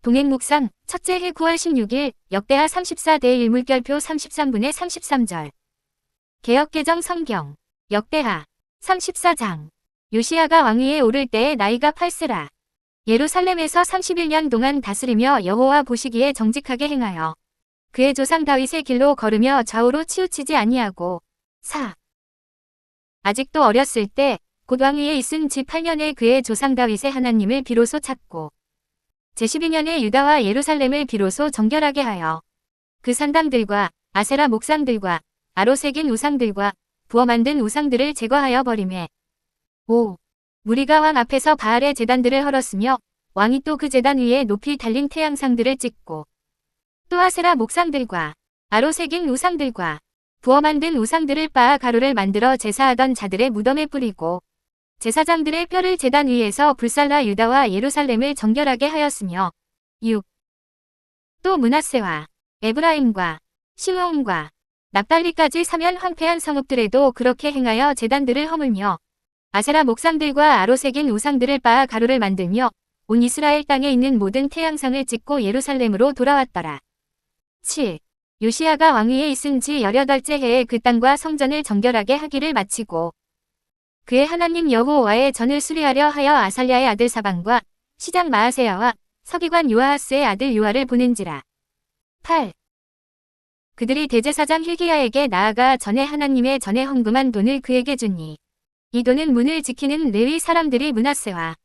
동행묵상, 첫째 해 9월 16일, 역대하 34대 1 물결표 33분의 33절. 개역개정 성경. 역대하 34장. 요시야가 왕위에 오를 때에 나이가 8세라. 예루살렘에서 31년 동안 다스리며 여호와 보시기에 정직하게 행하여 그의 조상 다윗의 길로 걸으며 좌우로 치우치지 아니하고 4. 아직도 어렸을 때 곧 왕위에 있은 지 8년에 그의 조상 다윗의 하나님을 비로소 찾고 제12년에 유다와 예루살렘을 비로소 정결하게 하여 그 산당들과 아세라 목상들과 아로 새긴 우상들과 부어 만든 우상들을 제거하여 버리매 5. 무리가 왕 앞에서 바알의 제단들을 헐었으며 왕이 또 그 제단 위에 높이 달린 태양상들을 찍고 또 아세라 목상들과 아로 새긴 우상들과 부어 만든 우상들을 빻아 가루를 만들어 제사하던 자들의 무덤에 뿌리고 제사장들의 뼈를 제단 위에서 불살라 유다와 예루살렘을 정결하게 하였으며 6. 또 므낫세와 에브라임과 시므온과 납달리까지 사면 황폐한 성읍들에도 그렇게 행하여 제단들을 허물며 아세라 목상들과 아로 새긴 우상들을 빻아 가루를 만들며 온 이스라엘 땅에 있는 모든 태양상을 찍고 예루살렘으로 돌아왔더라. 7. 요시야가 왕위에 있은 지 18째 해에 그 땅과 성전을 정결하게 하기를 마치고 그의 하나님 여호와의 전을 수리하려 하여 아살랴의 아들 사방과 시장 마아세야와 서기관 요아하스의 아들 요아를 보낸지라. 8. 그들이 대제사장 힐기야에게 나아가 전에 하나님의 전에 헌금한 돈을 그에게 주니 이 돈은 문을 지키는 레위 사람들이 므낫세와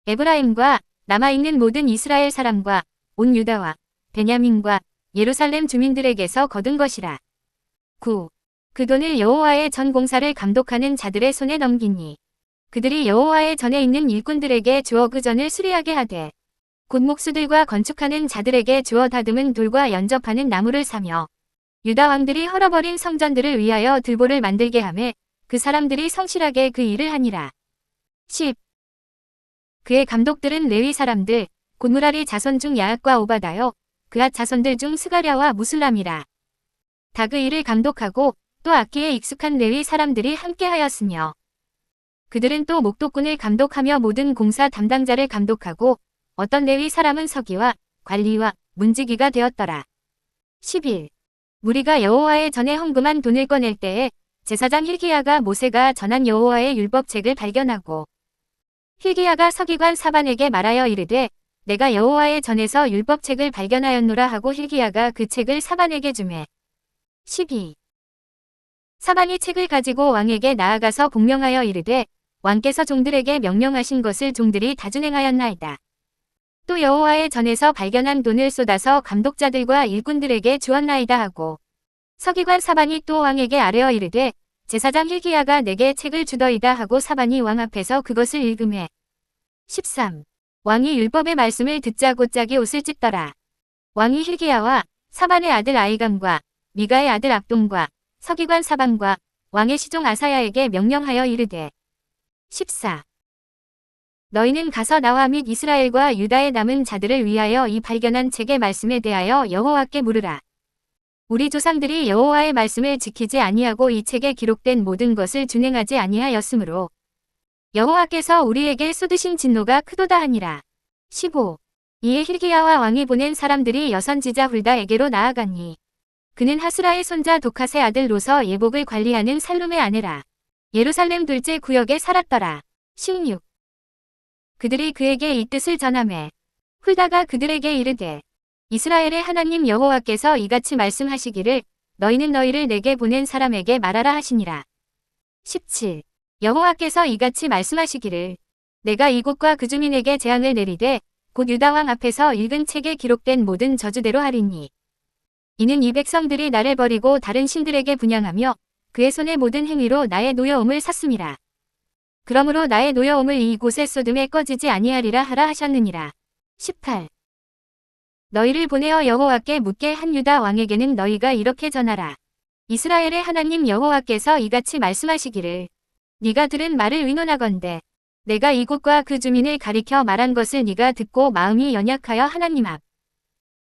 에브라임과 남아있는 모든 이스라엘 사람과 온 유다와 베냐민과 예루살렘 주민들에게서 거둔 것이라. 9. 그 돈을 여호와의 전 공사를 감독하는 자들의 손에 넘기니 그들이 여호와의 전에 있는 일꾼들에게 주어 그 전을 수리하게 하되 곧 목수들과 건축하는 자들에게 주어 다듬은 돌과 연접하는 나무를 사며 유다 왕들이 헐어버린 성전들을 위하여 들보를 만들게 하매 그 사람들이 성실하게 그 일을 하니라. 10. 그의 감독들은 레위 사람들 곧 무라리 자손 중 야앗과 오바다요 그앗 자손들 중 스가랴와 무술람이라. 다 그 일을 감독하고 또 악기에 익숙한 레위 사람들이 함께하였으며 그들은 또 목독군을 감독하며 모든 공사 담당자를 감독하고 어떤 레위 사람은 서기와 관리와 문지기가 되었더라. 11. 무리가 여호와의 전에 헌금한 돈을 꺼낼 때에 제사장 힐기야가 모세가 전한 여호와의 율법책을 발견하고 힐기야가 서기관 사반에게 말하여 이르되 내가 여호와의 전에서 율법책을 발견하였노라 하고 힐기야가 그 책을 사반에게 주매 12. 사반이 책을 가지고 왕에게 나아가서 복명하여 이르되 왕께서 종들에게 명령하신 것을 종들이 다 준행하였나이다. 또 여호와의 전에서 발견한 돈을 쏟아서 감독자들과 일꾼들에게 주었나이다 하고 서기관 사반이 또 왕에게 아뢰어 이르되 제사장 힐기야가 내게 책을 주더이다 하고 사반이 왕 앞에서 그것을 읽음해 13. 왕이 율법의 말씀을 듣자 곧자기 옷을 찢더라. 왕이 힐기야와 사반의 아들 아이감과 미가의 아들 압돈과 서기관 사반과 왕의 시종 아사야에게 명령하여 이르되 14. 너희는 가서 나와 및 이스라엘과 유다의 남은 자들을 위하여 이 발견한 책의 말씀에 대하여 여호와께 물으라. 우리 조상들이 여호와의 말씀을 지키지 아니하고 이 책에 기록된 모든 것을 준행하지 아니하였으므로 여호와께서 우리에게 쏟으신 진노가 크도다 하니라. 15. 이에 힐기야와 왕이 보낸 사람들이 여선지자 훌다에게로 나아가니 그는 하수라의 손자 도카의 아들 로서 예복을 관리하는 살룸의 아내라. 예루살렘 둘째 구역에 살았더라. 16. 그들이 그에게 이 뜻을 전하매 훌다가 그들에게 이르되 이스라엘의 하나님 여호와께서 이같이 말씀하시기를 너희는 너희를 내게 보낸 사람에게 말하라 하시니라. 17. 여호와께서 이같이 말씀하시기를 내가 이곳과 그 주민에게 재앙을 내리되 곧 유다왕 앞에서 읽은 책에 기록된 모든 저주대로 하리니 이는 이 백성들이 나를 버리고 다른 신들에게 분향하며 그의 손의 모든 행위로 나의 노여움을 샀음이라. 그러므로 나의 노여움을 이곳에 쏟음에 꺼지지 아니하리라 하라 하셨느니라. 18. 너희를 보내어 여호와께 묻게 한 유다 왕에게는 너희가 이렇게 전하라. 이스라엘의 하나님 여호와께서 이같이 말씀하시기를 네가 들은 말을 의논하건대 내가 이곳과 그 주민을 가리켜 말한 것을 네가 듣고 마음이 연약하여 하나님 앞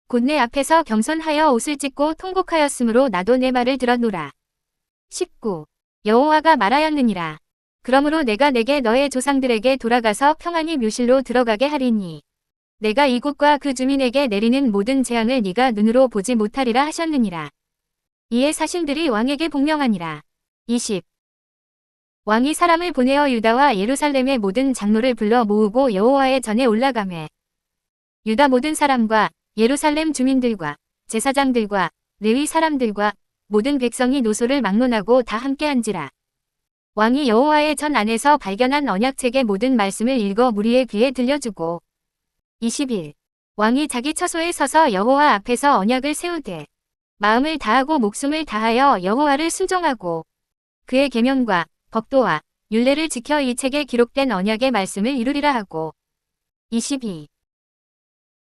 곧 내 앞에서 겸손하여 옷을 찢고 통곡하였으므로 나도 내 말을 들었노라. 19. 여호와가 말하였느니라. 그러므로 내가 내게 너의 조상들에게 돌아가서 평안히 묘실로 들어가게 하리니 내가 이곳과 그 주민에게 내리는 모든 재앙을 네가 눈으로 보지 못하리라 하셨느니라. 이에 사신들이 왕에게 복명하니라. 20. 왕이 사람을 보내어 유다와 예루살렘의 모든 장로를 불러 모으고 여호와의 전에 올라가매 유다 모든 사람과 예루살렘 주민들과 제사장들과 레위 사람들과 모든 백성이 노소를 막론하고 다 함께 한지라. 왕이 여호와의 전 안에서 발견한 언약책의 모든 말씀을 읽어 무리의 귀에 들려주고 21. 왕이 자기 처소에 서서 여호와 앞에서 언약을 세우되 마음을 다하고 목숨을 다하여 여호와를 순종하고 그의 계명과 법도와 율례를 지켜 이 책에 기록된 언약의 말씀을 이루리라 하고 22.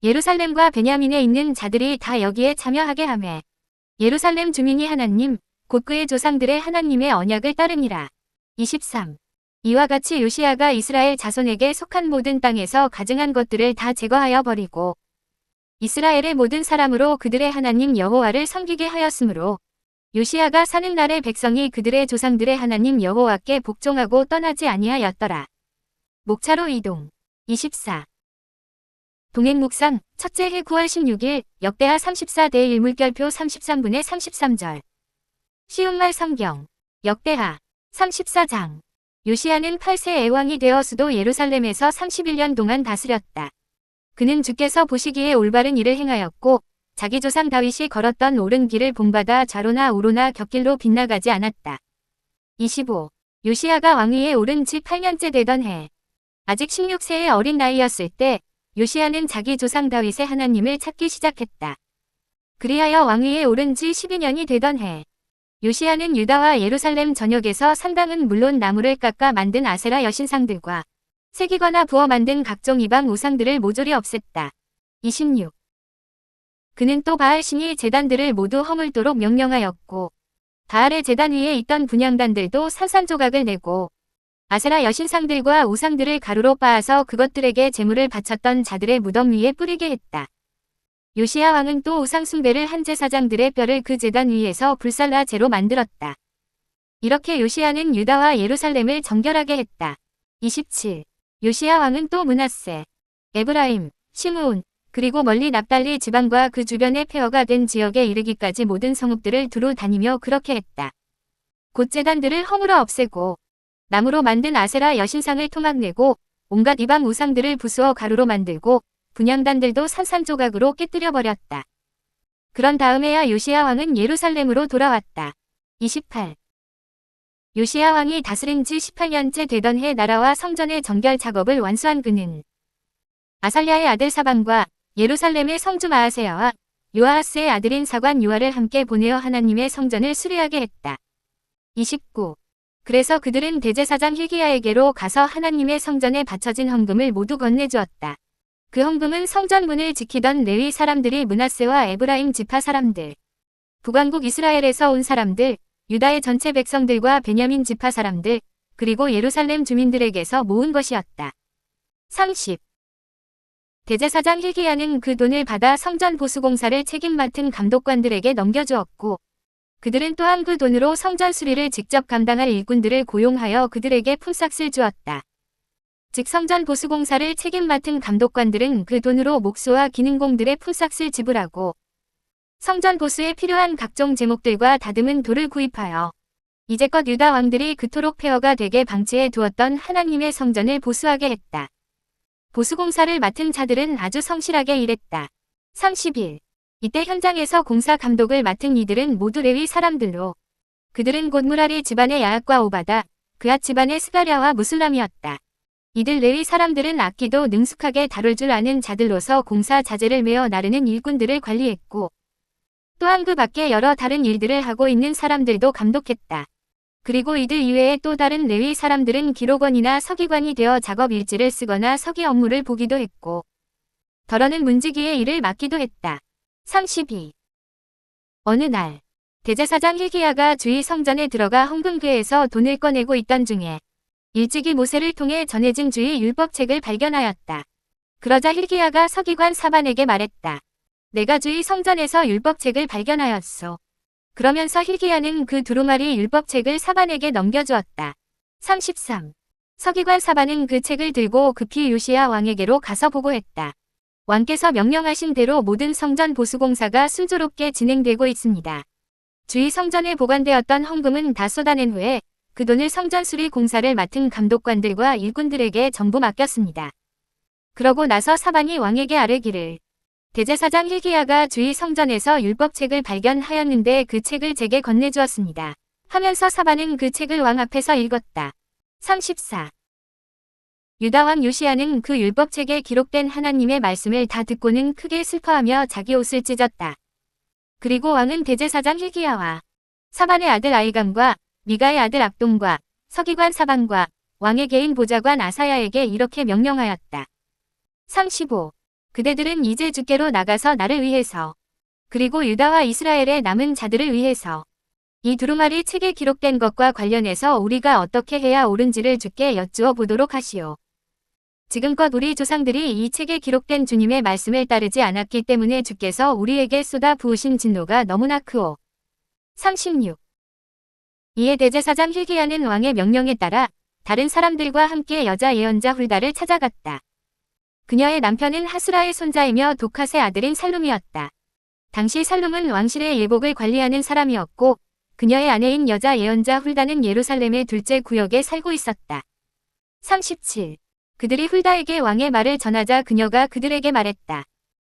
예루살렘과 베냐민에 있는 자들이 다 여기에 참여하게 하매 예루살렘 주민이 하나님 곧 그의 조상들의 하나님의 언약을 따르니라. 23. 이와 같이 요시야가 이스라엘 자손에게 속한 모든 땅에서 가증한 것들을 다 제거하여 버리고 이스라엘의 모든 사람으로 그들의 하나님 여호와를 섬기게 하였으므로 요시야가 사는 날에 백성이 그들의 조상들의 하나님 여호와께 복종하고 떠나지 아니하였더라. 목차로 이동. 24. 동행 묵상 첫째 해 9월 16일 역대하 34대 1물결표 33분의 33절. 쉬운말 성경. 역대하 34장. 요시야는 8세 애왕이 되어 수도 예루살렘에서 31년 동안 다스렸다. 그는 주께서 보시기에 올바른 일을 행하였고 자기 조상 다윗이 걸었던 옳은 길을 본받아 좌로나 우로나 곁길로 빗나가지 않았다. 25. 요시야가 왕위에 오른 지 8년째 되던 해. 아직 16세의 어린 나이였을 때 요시야는 자기 조상 다윗의 하나님을 찾기 시작했다. 그리하여 왕위에 오른 지 12년이 되던 해. 요시야는 유다와 예루살렘 전역에서 산당은 물론 나무를 깎아 만든 아세라 여신상들과 새기거나 부어 만든 각종 이방 우상들을 모조리 없앴다. 26. 그는 또 바알 신이 제단들을 모두 허물도록 명령하였고 바알의 제단 위에 있던 분향단들도 산산조각을 내고 아세라 여신상들과 우상들을 가루로 빻아서 그것들에게 제물을 바쳤던 자들의 무덤 위에 뿌리게 했다. 요시야 왕은 또 우상 숭배를 한 제사장들의 뼈를 그 제단 위에서 불살라 재로 만들었다. 이렇게 요시야는 유다와 예루살렘을 정결하게 했다. 27. 요시야 왕은 또 므낫세, 에브라임, 시므온, 그리고 멀리 납달리 지방과 그 주변의 폐허가 된 지역에 이르기까지 모든 성읍들을 두루 다니며 그렇게 했다. 곧 제단들을 허물어 없애고 나무로 만든 아세라 여신상을 토막내고 온갖 이방 우상들을 부수어 가루로 만들고 분향단들도 산산조각으로 깨뜨려 버렸다. 그런 다음에야 요시야 왕은 예루살렘으로 돌아왔다. 28. 요시야 왕이 다스린 지 18년째 되던 해 나라와 성전의 정결 작업을 완수한 그는 아살랴의 아들 사방과 예루살렘의 성주 마아세야와 요아하스의 아들인 사관 요아를 함께 보내어 하나님의 성전을 수리하게 했다. 29. 그래서 그들은 대제사장 hil기야에게로 가서 하나님의 성전에 바쳐진 헌금을 모두 건네주었다. 그 헌금은 성전문을 지키던 레위 사람들이 므낫세와 에브라임 지파 사람들, 북왕국 이스라엘에서 온 사람들, 유다의 전체 백성들과 베냐민 지파 사람들, 그리고 예루살렘 주민들에게서 모은 것이었다. 30. 대제사장 hil기야는 그 돈을 받아 성전 보수공사를 책임 맡은 감독관들에게 넘겨주었고 그들은 또한 그 돈으로 성전 수리를 직접 감당할 일꾼들을 고용하여 그들에게 품삯을 주었다. 즉 성전 보수공사를 책임 맡은 감독관들은 그 돈으로 목소와 기능공들의 품삯을 지불하고 성전 보수에 필요한 각종 제목들과 다듬은 돌을 구입하여 이제껏 유다 왕들이 그토록 폐허가 되게 방치해 두었던 하나님의 성전을 보수하게 했다. 보수공사를 맡은 자들은 아주 성실하게 일했다. 30일. 이때 현장에서 공사 감독을 맡은 이들은 모두 레위 사람들로 그들은 곧 무라리 집안의 야앗과 오바다, 그앗 집안의 스가랴와 무슬람이었다. 이들 레위 사람들은 악기도 능숙하게 다룰 줄 아는 자들로서 공사 자재를 메어 나르는 일꾼들을 관리했고 또한 그 밖에 여러 다른 일들을 하고 있는 사람들도 감독했다. 그리고 이들 이외에 또 다른 레위 사람들은 기록원이나 서기관이 되어 작업 일지를 쓰거나 서기 업무를 보기도 했고 더러는 문지기의 일을 맡기도 했다. 32. 어느 날 대제사장 hil기야가 주의 성전에 들어가 헌금궤에서 돈을 꺼내고 있던 중에 일찍이 모세를 통해 전해진 주의 율법책을 발견하였다. 그러자 hil기야가 서기관 사반에게 말했다. 내가 주의 성전에서 율법책을 발견하였소. 그러면서 hil기야는 그 두루마리 율법책을 사반에게 넘겨주었다. 33. 서기관 사반은 그 책을 들고 급히 요시야 왕에게로 가서 보고했다. 왕께서 명령하신 대로 모든 성전 보수공사가 순조롭게 진행되고 있습니다. 주위 성전에 보관되었던 헌금은 다 쏟아낸 후에 그 돈을 성전 수리 공사를 맡은 감독관들과 일꾼들에게 전부 맡겼습니다. 그러고 나서 사반이 왕에게 아뢰기를 대제사장 hilki야가 주위 성전에서 율법책을 발견하였는데 그 책을 제게 건네주었습니다. 하면서 사반은 그 책을 왕 앞에서 읽었다. 34. 유다 왕 요시야는 그 율법책에 기록된 하나님의 말씀을 다 듣고는 크게 슬퍼하며 자기 옷을 찢었다. 그리고 왕은 대제사장 hilki야와 사반의 아들 아히감과 미가의 아들 압돈과 서기관 사반과 왕의 개인 보좌관 아사야에게 이렇게 명령하였다. 35. 그대들은 이제 주께로 나가서 나를 위해서 그리고 유다와 이스라엘의 남은 자들을 위해서 이 두루마리 책에 기록된 것과 관련해서 우리가 어떻게 해야 옳은지를 주께 여쭈어 보도록 하시오. 지금껏 우리 조상들이 이 책에 기록된 주님의 말씀을 따르지 않았기 때문에 주께서 우리에게 쏟아 부으신 진노가 너무나 크오. 36. 이에 대제사장 hilki야는 왕의 명령에 따라 다른 사람들과 함께 여자 예언자 훌다를 찾아갔다. 그녀의 남편은 하수라의 손자이며 도캇의 아들인 살룸이었다. 당시 살룸은 왕실의 예복을 관리하는 사람이었고 그녀의 아내인 여자 예언자 훌다는 예루살렘의 둘째 구역에 살고 있었다. 37. 그들이 훌다에게 왕의 말을 전하자 그녀가 그들에게 말했다.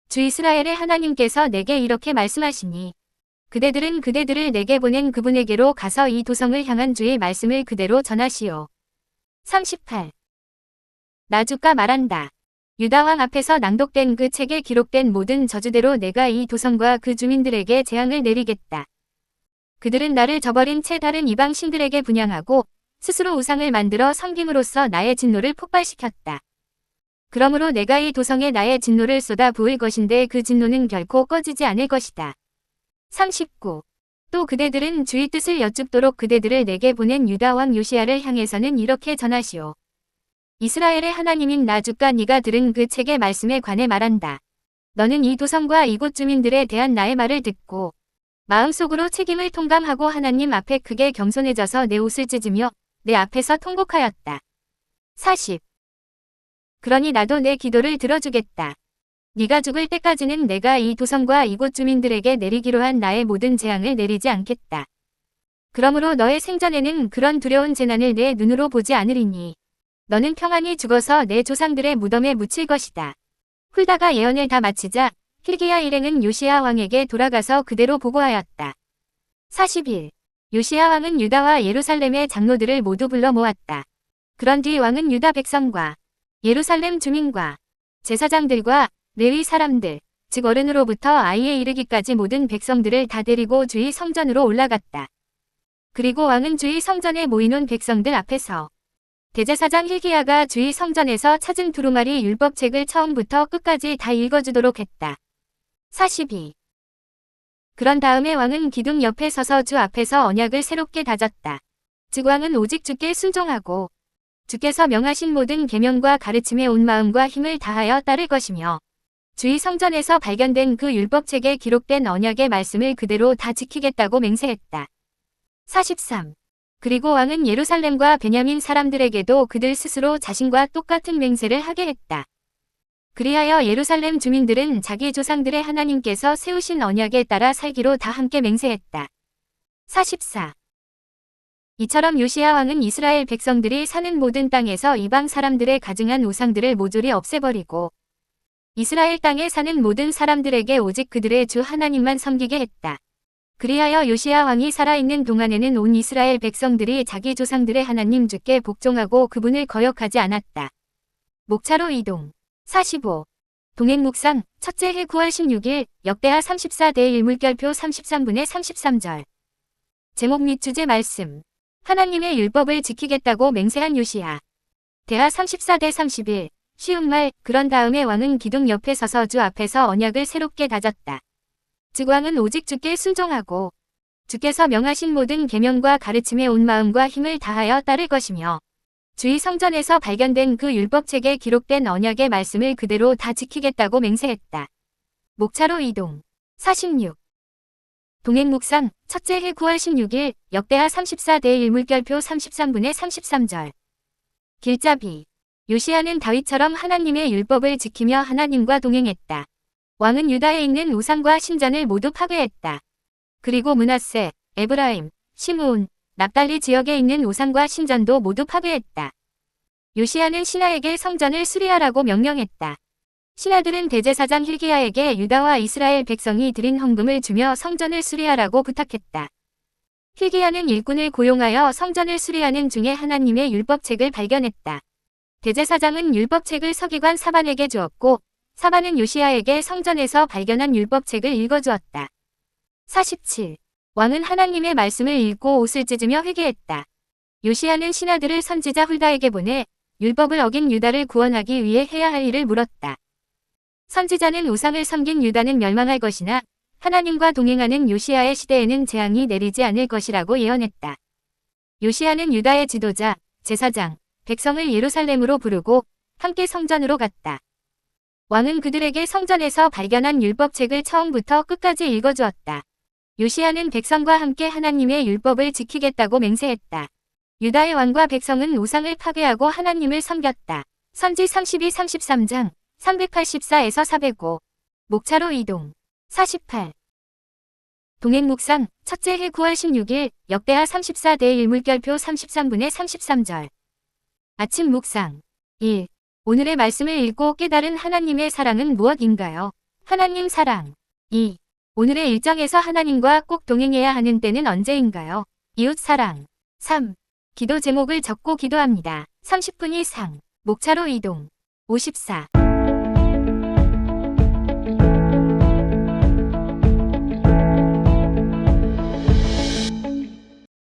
주 이스라엘의 하나님께서 내게 이렇게 말씀하시니 그대들은 그대들을 내게 보낸 그분에게로 가서 이 도성을 향한 주의 말씀을 그대로 전하시오. 38. 나 주가 말한다. 유다왕 앞에서 낭독된 그 책에 기록된 모든 저주대로 내가 이 도성과 그 주민들에게 재앙을 내리겠다. 그들은 나를 저버린 채 다른 이방 신들에게 분향하고 스스로 우상을 만들어 섬김으로써 나의 진노를 폭발시켰다. 그러므로 내가 이 도성에 나의 진노를 쏟아 부을 것인데 그 진노는 결코 꺼지지 않을 것이다. 39. 또 그대들은 주의 뜻을 여쭙도록 그대들을 내게 보낸 유다 왕 요시야를 향해서는 이렇게 전하시오. 이스라엘의 하나님인 나 주가 네가 들은 그 책의 말씀에 관해 말한다. 너는 이 도성과 이곳 주민들에 대한 나의 말을 듣고 마음속으로 책임을 통감하고 하나님 앞에 크게 겸손해져서 내 옷을 찢으며 내 앞에서 통곡하였다. 40. 그러니 나도 내 기도를 들어주겠다. 네가 죽을 때까지는 내가 이 도성과 이곳 주민들에게 내리기로 한 나의 모든 재앙을 내리지 않겠다. 그러므로 너의 생전에는 그런 두려운 재난을 내 눈으로 보지 않으리니 너는 평안히 죽어서 내 조상들의 무덤에 묻힐 것이다. 훌다가 예언을 다 마치자 hilki야 일행은 요시야 왕에게 돌아가서 그대로 보고하였다. 41. 요시야 왕은 유다와 예루살렘의 장로들을 모두 불러 모았다. 그런 뒤 왕은 유다 백성과 예루살렘 주민과 제사장들과 레위 사람들, 즉 어른으로부터 아이에 이르기까지 모든 백성들을 다 데리고 주의 성전으로 올라갔다. 그리고 왕은 주의 성전에 모이는 백성들 앞에서 대제사장 hilki야가 주의 성전에서 찾은 두루마리 율법책을 처음부터 끝까지 다 읽어주도록 했다. 42. 그런 다음에 왕은 기둥 옆에 서서 주 앞에서 언약을 새롭게 다졌다. 즉 왕은 오직 주께 순종하고 주께서 명하신 모든 계명과 가르침에 온 마음과 힘을 다하여 따를 것이며 주의 성전에서 발견된 그 율법책에 기록된 언약의 말씀을 그대로 다 지키겠다고 맹세했다. 43. 그리고 왕은 예루살렘과 베냐민 사람들에게도 그들 스스로 자신과 똑같은 맹세를 하게 했다. 그리하여 예루살렘 주민들은 자기 조상들의 하나님께서 세우신 언약에 따라 살기로 다 함께 맹세했다. 44. 이처럼 요시야 왕은 이스라엘 백성들이 사는 모든 땅에서 이방 사람들의 가증한 우상들을 모조리 없애버리고 이스라엘 땅에 사는 모든 사람들에게 오직 그들의 주 하나님만 섬기게 했다. 그리하여 요시야 왕이 살아있는 동안에는 온 이스라엘 백성들이 자기 조상들의 하나님 주께 복종하고 그분을 거역하지 않았다. 목차로 이동. 45. 동행묵상 첫째 해 9월 16일 역대하 34대 1물결표 33분의 33절. 제목 및 주제 말씀. 하나님의 율법을 지키겠다고 맹세한 요시야. 대하 34대 31. 쉬운 말. 그런 다음에 왕은 기둥 옆에 서서 주 앞에서 언약을 새롭게 다졌다. 즉 왕은 오직 주께 순종하고 주께서 명하신 모든 계명과 가르침에 온 마음과 힘을 다하여 따를 것이며 주의 성전에서 발견된 그 율법책에 기록된 언약의 말씀을 그대로 다 지키겠다고 맹세했다. 목차로 이동. 46. 동행묵상 첫째 해 9월 16일 역대하 34대 1물결표 33분의 33절. 길잡이. 요시야는 다윗처럼 하나님의 율법을 지키며 하나님과 동행했다. 왕은 유다에 있는 우상과 신전을 모두 파괴했다. 그리고 므낫세, 에브라임, 시므온, 납달리 지역에 있는 우상과 신전도 모두 파괴했다. 요시야는 신하에게 성전을 수리하라고 명령했다. 신하들은 대제사장 힐기야에게 유다와 이스라엘 백성이 드린 헌금을 주며 성전을 수리하라고 부탁했다. 힐기야는 일꾼을 고용하여 성전을 수리하는 중에 하나님의 율법책을 발견했다. 대제사장은 율법책을 서기관 사반에게 주었고 사반은 요시야에게 성전에서 발견한 율법책을 읽어주었다. 47. 왕은 하나님의 말씀을 읽고 옷을 찢으며 회개했다. 요시야는 신하들을 선지자 훌다에게 보내 율법을 어긴 유다를 구원하기 위해 해야 할 일을 물었다. 선지자는 우상을 섬긴 유다는 멸망할 것이나 하나님과 동행하는 요시야의 시대에는 재앙이 내리지 않을 것이라고 예언했다. 요시야는 유다의 지도자, 제사장, 백성을 예루살렘으로 부르고 함께 성전으로 갔다. 왕은 그들에게 성전에서 발견한 율법책을 처음부터 끝까지 읽어주었다. 요시야는 백성과 함께 하나님의 율법을 지키겠다고 맹세했다. 유다의 왕과 백성은 우상을 파괴하고 하나님을 섬겼다. 선지 32-33장 384에서 405. 목차로 이동. 48. 동행 묵상. 첫째 해 9월 16일 역대하 34대 1물결표 33분의 33절. 아침 묵상. 1. 오늘의 말씀을 읽고 깨달은 하나님의 사랑은 무엇인가요? 하나님 사랑. 2. 오늘의 일정에서 하나님과 꼭 동행해야 하는 때는 언제인가요? 이웃 사랑. 3. 기도 제목을 적고 기도합니다. 30분 이상. 목차로 이동. 54.